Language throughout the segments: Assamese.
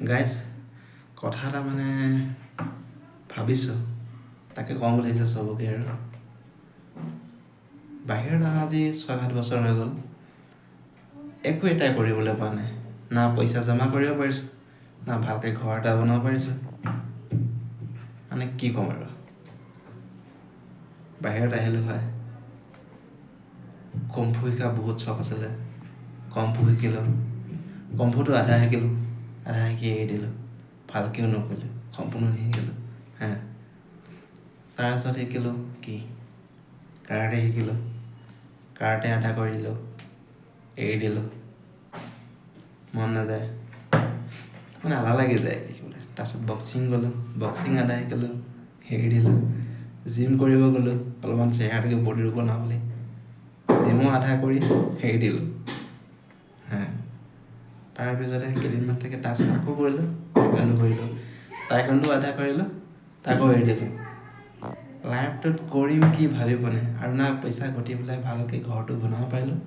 গাইজ কথা এটা মানে ভাবিছোঁ তাকে কওঁ বুলি ভাবিছোঁ চবকে আৰু বাহিৰত আজি 6-7 বছৰ হৈ গ'ল একো এটাই কৰিবলৈ পোৱা নাই না পইচা জমা কৰিব পাৰিছোঁ না ভালকৈ ঘৰ এটা বনাব পাৰিছোঁ মানে কি ক'ম আৰু বাহিৰত আহিলোঁ হয় কম্ফু শিকা বহুত চখ আছিলে কম্ফু শিকিলোঁ কম্ফুটো আধা শিকিলোঁ আধা শিকি এৰি দিলোঁ ভালকৈও নকৰিলোঁ সম্পূৰ্ণ নিশিকিলোঁ তাৰপিছত শিকিলোঁ কি কাৰাটে শিকিলোঁ কাৰাটে আধা কৰি দিলোঁ এৰি দিলোঁ মন নাযায় মানে আধা লাগি যায় শিকিবলৈ তাৰপিছত বক্সিং গ'লোঁ বক্সিং আধা শিকিলোঁ এৰি দিলোঁ জিম কৰিব গ'লোঁ অলপমান চেহেৰাটোকে বডিটো বনাবলৈ জিমো আধা কৰি এৰি দিলোঁ তাৰপিছতে কেইদিনমান থাকি তাৰপিছত আকৌ কৰিলোঁ টাইকোৱাণ্ডো কৰিলোঁ টাইকোৱাণ্ডো আধা কৰিলোঁ তাকো এৰি দিলোঁ লাইফটোত কৰিম কি ভাবি পোৱা নাই আৰু না পইচা ঘটি পেলাই ভালকৈ ঘৰটো বনাব পাৰিলোঁ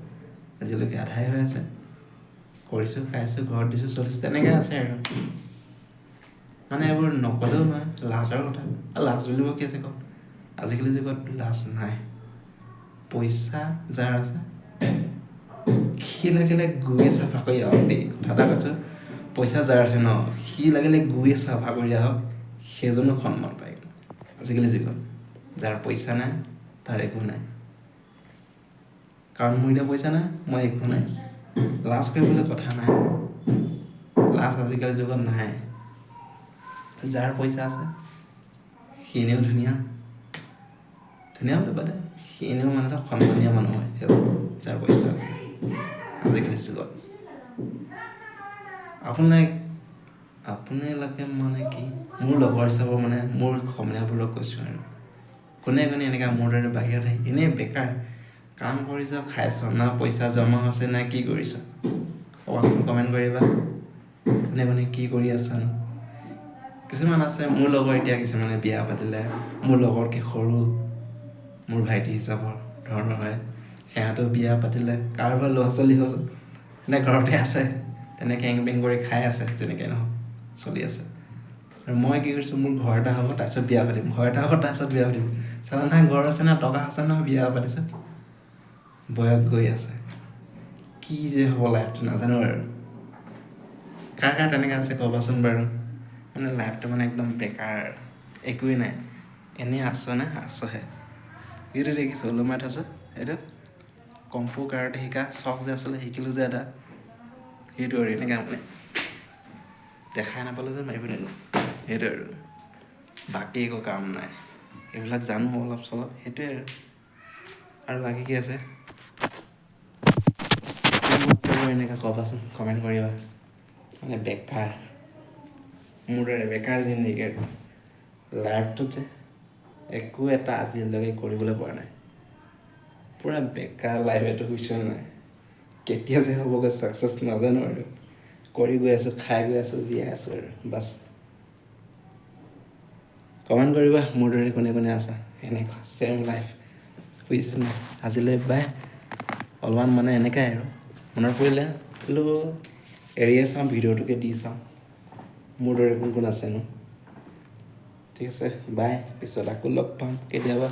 আজিলৈকে আধাই হৈ আছে কৰিছোঁ খাইছোঁ ঘৰত দিছোঁ চলিছোঁ তেনেকৈ আছে আৰু মানে এইবোৰ নক'লেও নহয় লাজৰ কথা লাজ বুলিব কি আছে কওক আজিকালি যুগত লাজ নাই পইচা যাৰ আছে সি লাগিলে গুৱে চাফা কৰি আহক দেই কথা এটা কৈছোঁ পইচা যাৰ আছে ন সি লাগিলে গুৱে চাফা কৰি আহক সেইজনো সন্মান পায় আজিকালি যুগত যাৰ পইচা নাই তাৰ একো নাই কাৰণ মোৰ এতিয়া পইচা নাই মই একো নাই লাজ কৰিবলৈ কথা নাই লাজ আজিকালি যুগত নাই যাৰ পইচা আছে সি এনেও ধুনীয়া বুলি বাদে সি এনেও মানে এটা সন্মানীয় মানুহ হয় যাৰ পইচা আছে আজিকালি যুগত আপোনালোকে মানে কি মোৰ লগৰ হিচাপৰ মানে মোৰ সমনীয়াবোৰক কৈছোঁ আৰু কোনে এনেকৈ মোৰ দৰে বাহিৰত আহি এনেই বেকাৰ কাম কৰিছ খাইছ না পইচা জমা হৈছে না কি কৰিছ ক'বাচোন কমেণ্ট কৰিবা কোনে কি কৰি আছানো কিছুমান আছে মোৰ লগৰ এতিয়া কিছুমানে বিয়া পাতিলে মোৰ লগৰতকৈ সৰু মোৰ ভাইটি হিচাপৰ ধৰণৰ হয় সিহঁতেও বিয়া পাতিলে কাৰোবাৰ ল'ৰা ছোৱালী হ'ল এনে ঘৰতে আছে তেনেকৈ কেং বেং কৰি খাই আছে যেনেকৈ নহওক চলি আছে আৰু মই কি কৰিছোঁ মোৰ ঘৰ এটা হ'ব তাৰপিছত বিয়া পাতিম ঘৰ এটা হ'ব তাৰপিছত বিয়া পাতিম চালা না ঘৰ আছে না টকা আছে না বিয়া পাতিছোঁ বয়স গৈ আছে কি যে হ'ব লাইফটো নাজানো আৰু কাৰ তেনেকৈ আছে ক'বাচোন বাৰু মানে লাইফটো মানে একদম বেকাৰ একোৱেই নাই এনেই আছনে আছহে এইটো দেখিছোঁ ওলোমাই থৈছোঁ এইটো কম্ফু কাৰাটে শিকা চখ যে আছিলে শিকিলোঁ যে এটা সেইটো আৰু এনেকৈ মানে দেখাই নাপালোঁ যে মাৰিব নিলোঁ সেইটো আৰু বাকী একো কাম নাই এইবিলাক জানো অলপ চলপ সেইটোৱে আৰু বাকী কি আছে এনেকৈ ক'বাচোন কমেণ্ট কৰিবা মানে বেকাৰ মোৰ দৰে বেকাৰ জিন্দেগী আৰু লাইফটোত যে একো এটা আজিলৈকে কৰিবলৈ পৰা নাই পূৰা বেকাৰ লাইফ এইটো বুজিছোঁ নাই কেতিয়া যে হ'বগৈ ছাকচেছ নাজানো আৰু কৰি গৈ আছোঁ খাই গৈ আছোঁ জীয়াই আছোঁ আৰু বাছ কমেণ্ট কৰিবা মোৰ দৰে কোনে আছা এনেকুৱা ছেম লাইফ বুজিছোঁ নাই আজিলৈ বাই অলপমান মানে এনেকুৱাই আৰু মনত পৰিলে বোলো এৰিয়ে চাওঁ ভিডিঅ'টোকে দি চাওঁ মোৰ দৰে কোন আছেনো ঠিক আছে বাই পিছত আকৌ লগ পাম কেতিয়াবা